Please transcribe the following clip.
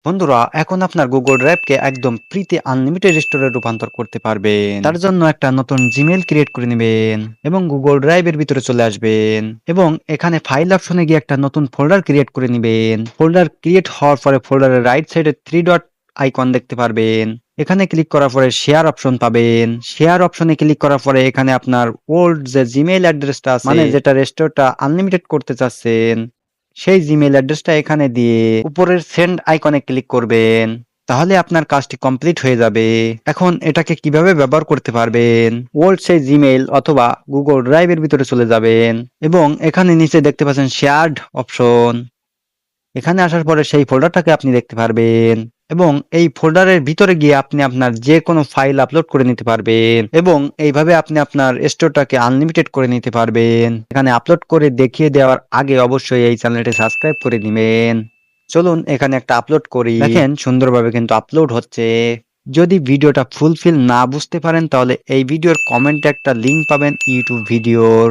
বন্ধুরা এখন আপনার গুগল ড্রাইভকে একদম ফ্রিতে আনলিমিটেড স্টোরে রূপান্তর করতে পারবেন। তার জন্য একটা নতুন জিমেইল ক্রিয়েট করে নেবেন এবং গুগল ড্রাইভের ভিতরে চলে আসবেন এবং এখানে ফাইল অপশনে গিয়ে একটা নতুন ফোল্ডার ক্রিয়েট করে নেবেন। ফোল্ডার ক্রিয়েট হওয়ার পরে ফোল্ডারের রাইট সাইডে 3 ডট আইকন দেখতে পারবেন। এখানে ক্লিক করার পরে শেয়ার অপশন পাবেন। শেয়ার অপশনে ক্লিক করার পরে এখানে আপনার ওল্ড যে জিমেইল অ্যাড্রেসটা আছে, মানে যেটা রেস্টোরটা আনলিমিটেড করতে চাচ্ছেন, সেই জিমেইল অ্যাড্রেসটা এখানে দিয়ে উপরের সেন্ড আইকনে ক্লিক করবেন। তাহলে আপনার কাজটি কমপ্লিট হয়ে যাবে। এখন এটাকে কিভাবে ব্যবহার করতে পারবেন, ওল্ড সেই জিমেইল অথবা গুগল ড্রাইভের ভিতরে চলে যাবেন এবং এখানে নিচে দেখতে পাচ্ছেন শেয়ার্ড অপশন। এখানে আসার পরে সেই ফোল্ডারটাকে আপনি দেখতে পারবেন এবং এই ফোল্ডারের ভিতরে গিয়ে আপনি আপনার যে কোনো ফাইল আপলোড করে নিতে পারবেন এবং এইভাবে আপনি আপনার স্টোরটাকে আনলিমিটেড করে নিতে পারবেন। এখানে আপলোড করে দেখিয়ে দেওয়ার আগে অবশ্যই এই চ্যানেলটি সাবস্ক্রাইব করে দিবেন। চলুন এখানে একটা আপলোড করি। দেখেন সুন্দরভাবে কিন্তু আপলোড হচ্ছে। যদি ভিডিওটা ফুলফিল না বুঝতে পারেন তাহলে এই ভিডিওর কমেন্টে একটা লিংক পাবেন ইউটিউব ভিডিওর,